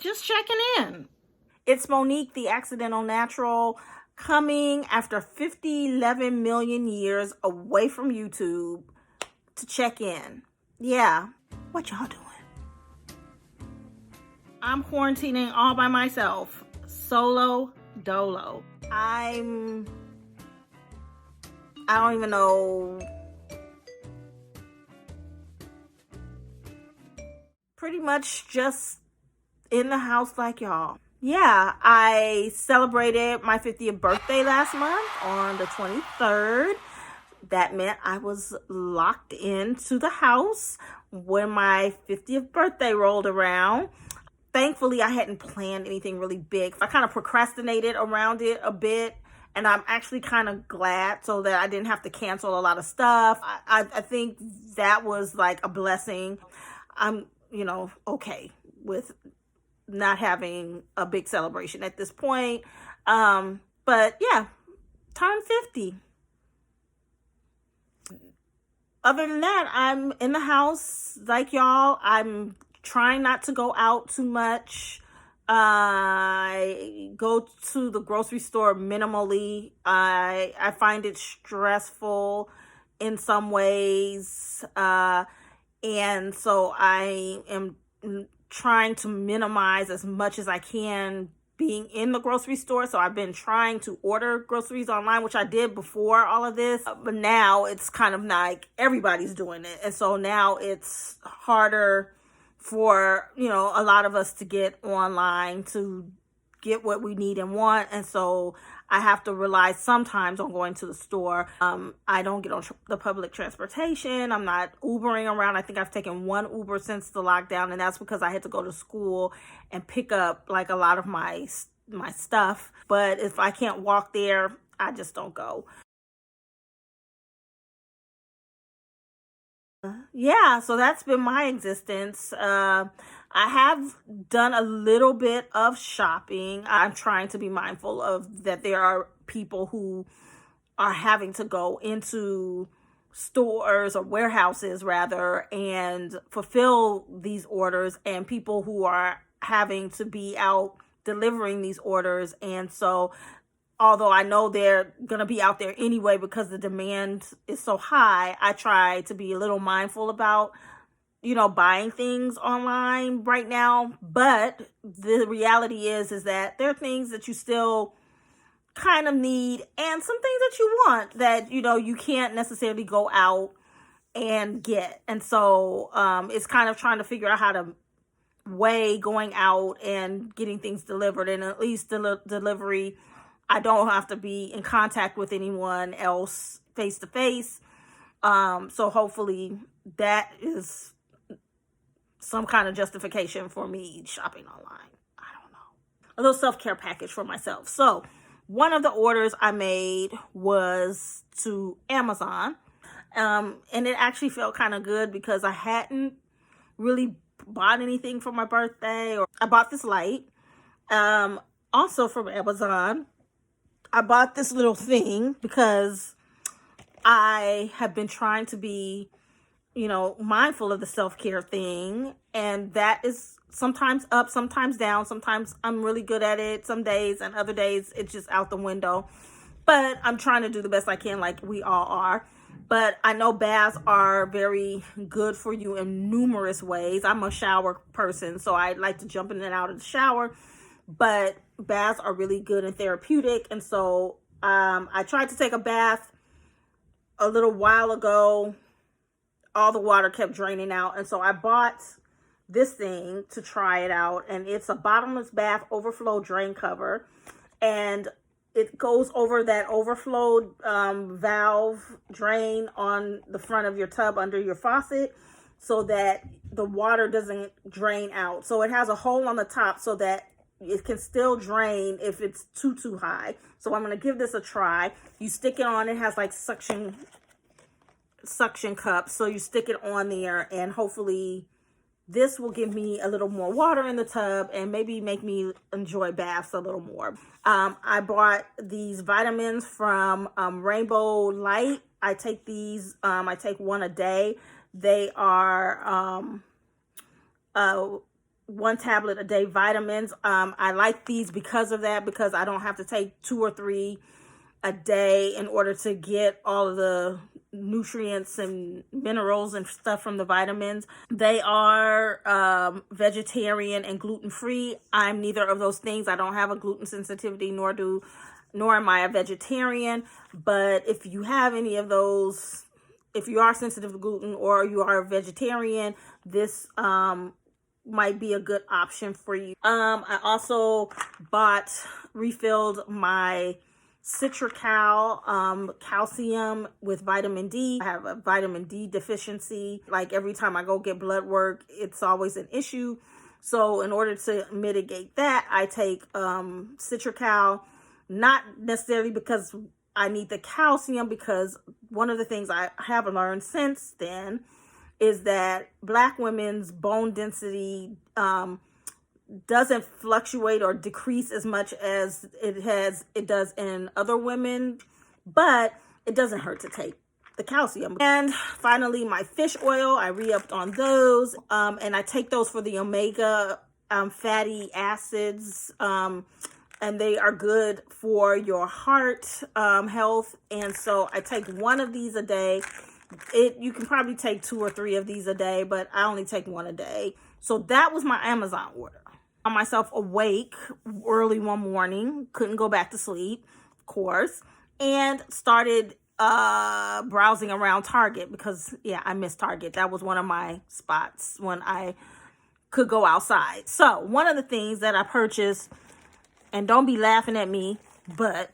just checking in. It's Monique, the Accidental Natural, coming after 11 million years away from YouTube to check in. Yeah, what y'all doing? I'm quarantining all by myself, solo dolo. I don't even know. Pretty much just in the house like y'all. Yeah, I celebrated my 50th birthday last month on the 23rd. That meant I was locked into the house when my 50th birthday rolled around. Thankfully, I hadn't planned anything really big. I kind of procrastinated around it a bit, and I'm actually kind of glad so that I didn't have to cancel a lot of stuff. I think that was like a blessing. I'm, okay with not having a big celebration at this point. But yeah, turned 50. Other than that, I'm in the house like y'all. I'm trying not to go out too much. I go to the grocery store minimally. I find it stressful in some ways. And so I am trying to minimize as much as I can being in the grocery store. So I've been trying to order groceries online, which I did before all of this, but now it's kind of like everybody's doing it. And so now it's harder for, a lot of us to get online to get what we need and want. And so I have to rely sometimes on going to the store. I don't get on the public transportation. I'm not Ubering around. I think I've taken one Uber since the lockdown, and that's because I had to go to school and pick up like a lot of my stuff. But if I can't walk there, I just don't go. Yeah, so that's been my existence. I have done a little bit of shopping. I'm trying to be mindful of that there are people who are having to go into stores or warehouses rather and fulfill these orders, and people who are having to be out delivering these orders. And so although I know they're going to be out there anyway because the demand is so high, I try to be a little mindful about, buying things online right now. But the reality is that there are things that you still kind of need and some things that you want that, you can't necessarily go out and get. And so it's kind of trying to figure out how to weigh going out and getting things delivered, and at least delivery I don't have to be in contact with anyone else face to face. So hopefully that is some kind of justification for me shopping online. I don't know. A little self-care package for myself. So one of the orders I made was to Amazon. And it actually felt kind of good because I hadn't really bought anything for my birthday. Or I bought this light. Also from Amazon. I bought this little thing because I have been trying to be, mindful of the self-care thing. And that is sometimes up, sometimes down. Sometimes I'm really good at it some days, and other days it's just out the window. But I'm trying to do the best I can, like we all are. But I know baths are very good for you in numerous ways. I'm a shower person, so I like to jump in and out of the shower. But baths are really good and therapeutic. And so I tried to take a bath a little while ago. All the water kept draining out. And so I bought this thing to try it out. And it's a bottomless bath overflow drain cover. And it goes over that overflow valve drain on the front of your tub under your faucet so that the water doesn't drain out. So it has a hole on the top so that it can still drain if it's too high. So I'm going to give this a try. You stick it on. It has like suction cups. So you stick it on there, and hopefully this will give me a little more water in the tub and maybe make me enjoy baths a little more. I bought these vitamins from Rainbow Light. I take these. I take one a day. They are 1 tablet a day vitamins. I like these because of that, because I don't have to take 2 or 3 a day in order to get all of the nutrients and minerals and stuff from the vitamins. They are vegetarian and gluten-free. I'm neither of those things. I don't have a gluten sensitivity, nor am I a vegetarian. But if you have any of those, if you are sensitive to gluten or you are a vegetarian, this might be a good option for you. I also refilled my Citracal calcium with vitamin D. I have a vitamin D deficiency. Like every time I go get blood work, it's always an issue. So in order to mitigate that, I take Citracal, not necessarily because I need the calcium, because one of the things I have learned since then is that Black women's bone density doesn't fluctuate or decrease as much as it does in other women, but it doesn't hurt to take the calcium. And finally, my fish oil, I re-upped on those, and I take those for the omega fatty acids, and they are good for your heart health. And so I take 1 of these a day. You can probably take 2 or 3 of these a day, but I only take 1 a day. So that was my Amazon order. I found myself awake early one morning, couldn't go back to sleep, of course, and started browsing around Target, because I miss Target. That was one of my spots when I could go outside. So one of the things that I purchased, and don't be laughing at me, but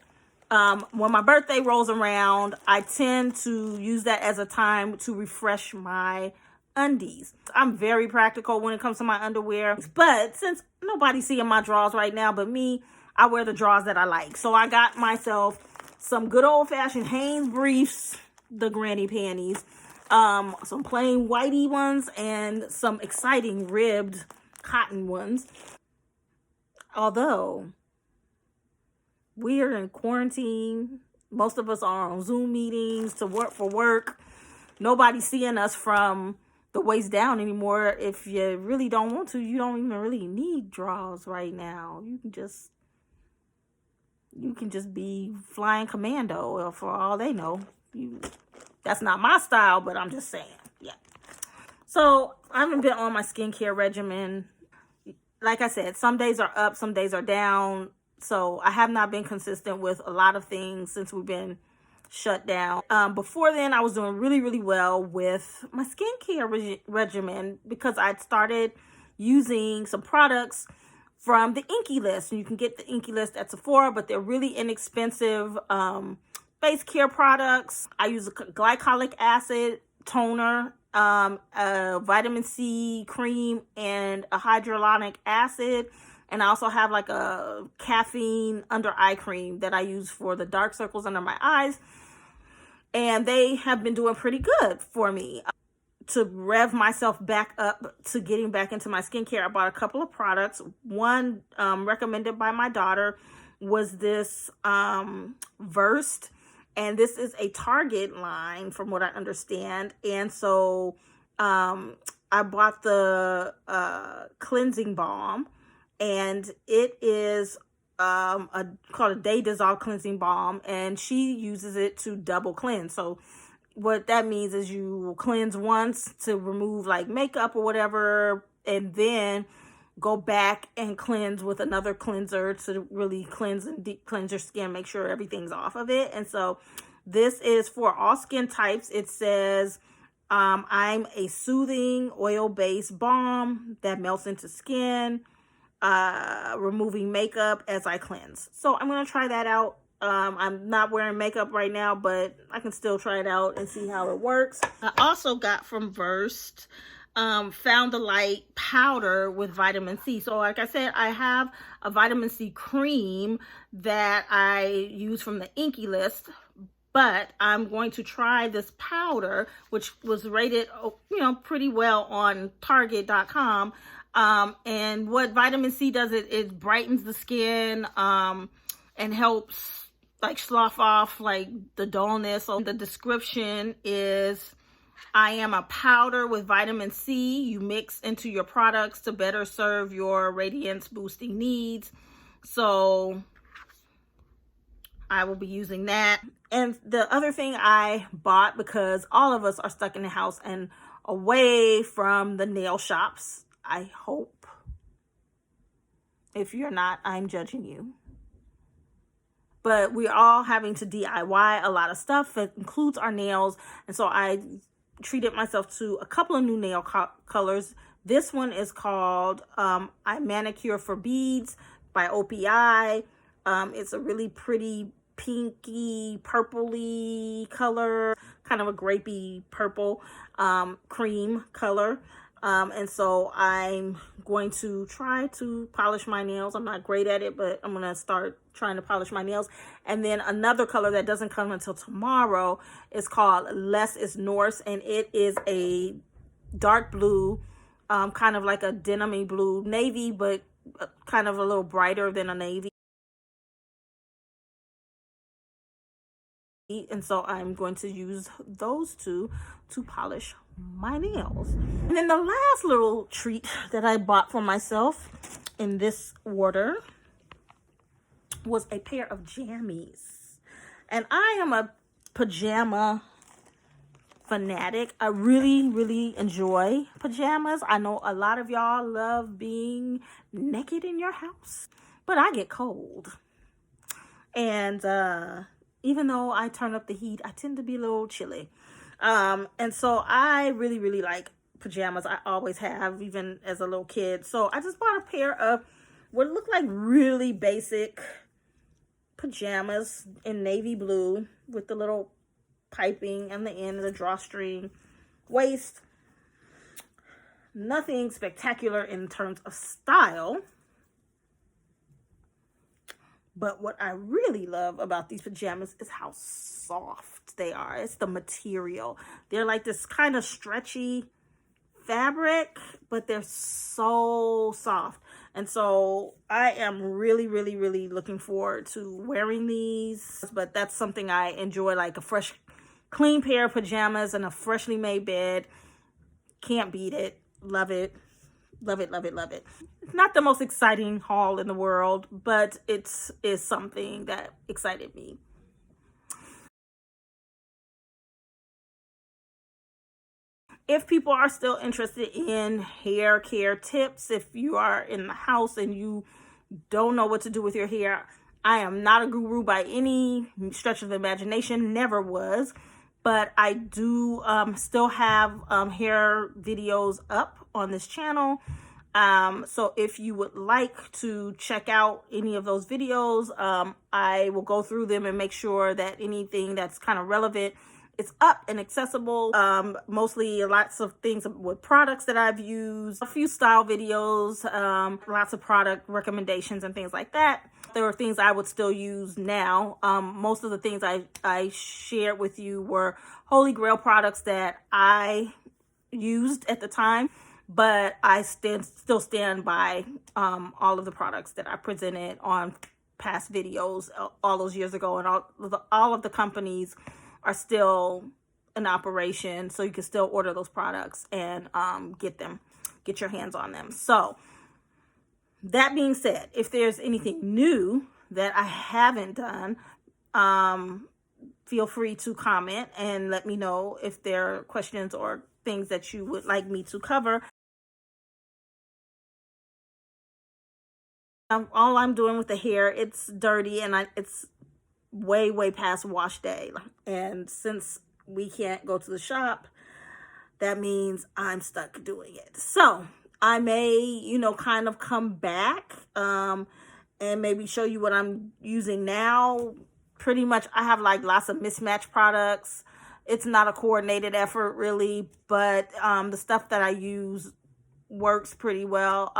when my birthday rolls around, I tend to use that as a time to refresh my undies. I'm very practical when it comes to my underwear, but since nobody's seeing my drawers right now but me, I wear the drawers that I like. So I got myself some good old-fashioned Hanes briefs, the granny panties, some plain whitey ones, and some exciting ribbed cotton ones. Although we're in quarantine, most of us are on Zoom meetings to work for work. Nobody's seeing us from the waist down anymore. If you really don't want to, you don't even really need drawers right now. You can just be flying commando for all they know. That's not my style, but I'm just saying. Yeah. So I haven't been on my skincare regimen. Like I said, some days are up, some days are down. So I have not been consistent with a lot of things since we've been shut down. Before then, I was doing really, really well with my skincare regimen, because I'd started using some products from the Inkey List. And you can get the Inkey List at Sephora, but they're really inexpensive face care products. I use a glycolic acid toner, a vitamin C cream, and a hyaluronic acid. And I also have like a caffeine under eye cream that I use for the dark circles under my eyes. And they have been doing pretty good for me. To rev myself back up to getting back into my skincare, I bought a couple of products. One recommended by my daughter was this Versed. And this is a Target line from what I understand. And so I bought the cleansing balm. And it is called a Day Dissolve Cleansing Balm, and she uses it to double cleanse. So what that means is you cleanse once to remove like makeup or whatever, and then go back and cleanse with another cleanser to really cleanse and deep cleanse your skin, make sure everything's off of it. And so this is for all skin types. It says, I'm a soothing oil-based balm that melts into skin, removing makeup as I cleanse. So I'm going to try that out. I'm not wearing makeup right now, but I can still try it out and see how it works. I also got from Versed, Found the Light powder with vitamin C. So like I said, I have a vitamin C cream that I use from the Inkey List, but I'm going to try this powder, which was rated, pretty well on Target.com. And what vitamin C does, it brightens the skin, and helps like slough off like the dullness. So the description is I am a powder with vitamin C. You mix into your products to better serve your radiance boosting needs. So I will be using that. And the other thing I bought, because all of us are stuck in the house and away from the nail shops, I hope. If you're not, I'm judging you. But we're all having to DIY a lot of stuff that includes our nails. And so I treated myself to a couple of new nail colors. This one is called I Manicure for Beads by OPI. It's a really pretty pinky, purpley color, kind of a grapey purple cream color. And so I'm going to try to polish my nails. I'm not great at it, but I'm going to start trying to polish my nails. And then another color that doesn't come until tomorrow is called Less is Norse, and it is a dark blue, kind of like a denim-y blue, navy, but kind of a little brighter than a navy. And so I'm going to use those two to polish my nails. And then the last little treat that I bought for myself in this order was a pair of jammies. And I am a pajama fanatic. I really enjoy pajamas. I know a lot of y'all love being naked in your house, but I get cold. And even though I turn up the heat, I tend to be a little chilly. And so I really like pajamas. I always have, even as a little kid. So I just bought a pair of what look like really basic pajamas in navy blue with the little piping and the end of the drawstring waist. Nothing spectacular in terms of style. But what I really love about these pajamas is how soft they are. It's the material. They're like this kind of stretchy fabric, but they're so soft. And so I am really looking forward to wearing these. But that's something I enjoy, like a fresh, clean pair of pajamas and a freshly made bed. Can't beat it. Love it. Love it. It's not the most exciting haul in the world, but it is something that excited me. If people are still interested in hair care tips, if you are in the house and you don't know what to do with your hair, I am not a guru by any stretch of the imagination, never was. But I do still have hair videos up on this channel. So if you would like to check out any of those videos, I will go through them and make sure that anything that's kind of relevant is up and accessible. Mostly lots of things with products that I've used, a few style videos, lots of product recommendations and things like that. There are things I would still use now. Most of the things I shared with you were Holy Grail products that I used at the time, but I still stand by all of the products that I presented on past videos all those years ago, and all of the companies are still in operation, so you can still order those products and get your hands on them. So that being said, if there's anything new that I haven't done, feel free to comment and let me know if there are questions or things that you would like me to cover. All I'm doing with the hair, it's dirty and it's way past wash day. And since we can't go to the shop, that means I'm stuck doing it. So I may, kind of come back and maybe show you what I'm using now. Pretty much I have like lots of mismatched products. It's not a coordinated effort really, but the stuff that I use works pretty well.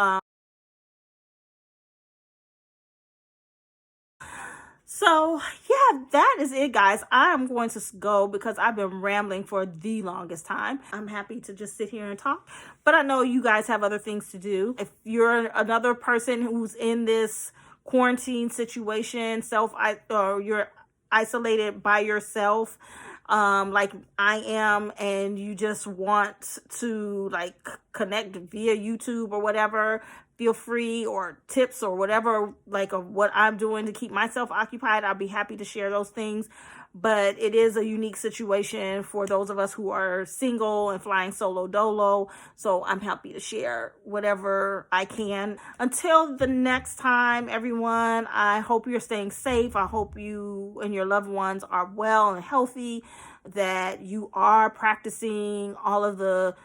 So yeah, that is it, guys. I'm going to go because I've been rambling for the longest time. I'm happy to just sit here and talk, but I know you guys have other things to do. If you're another person who's in this quarantine situation, or you're isolated by yourself, like I am, and you just want to like connect via YouTube or whatever, feel free, or tips or whatever, like of what I'm doing to keep myself occupied, I'll be happy to share those things. But it is a unique situation for those of us who are single and flying solo dolo. So I'm happy to share whatever I can. Until the next time, everyone, I hope you're staying safe. I hope you and your loved ones are well and healthy, that you are practicing all of the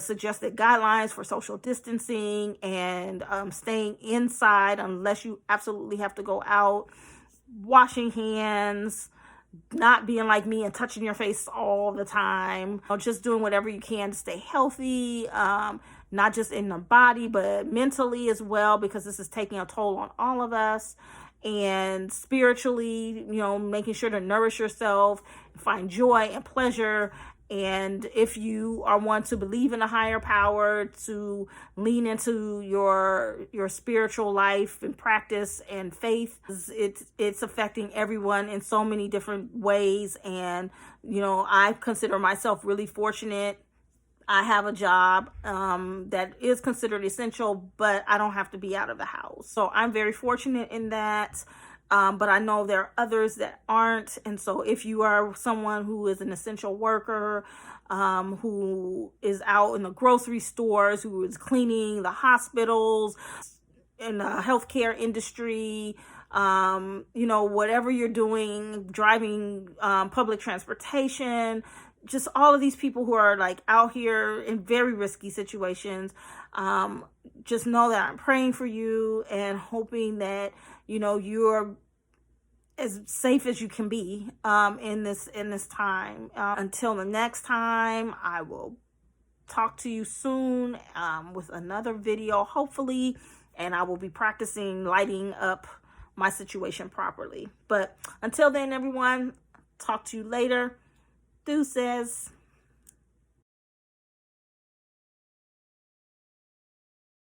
suggested guidelines for social distancing, and staying inside unless you absolutely have to go out, washing hands, not being like me and touching your face all the time, just doing whatever you can to stay healthy, not just in the body, but mentally as well, because this is taking a toll on all of us. And spiritually, making sure to nourish yourself, find joy and pleasure. And if you are one to believe in a higher power, to lean into your spiritual life and practice and faith, it's affecting everyone in so many different ways. And I consider myself really fortunate. I have a job that is considered essential, but I don't have to be out of the house. So I'm very fortunate in that. But I know there are others that aren't. And so if you are someone who is an essential worker, who is out in the grocery stores, who is cleaning the hospitals, in the healthcare industry, whatever you're doing, driving public transportation, just all of these people who are like out here in very risky situations, just know that I'm praying for you and hoping that you're as safe as you can be in this time. Until the next time, I will talk to you soon with another video, hopefully, and I will be practicing lighting up my situation properly. But until then, everyone, talk to you later. Deuces.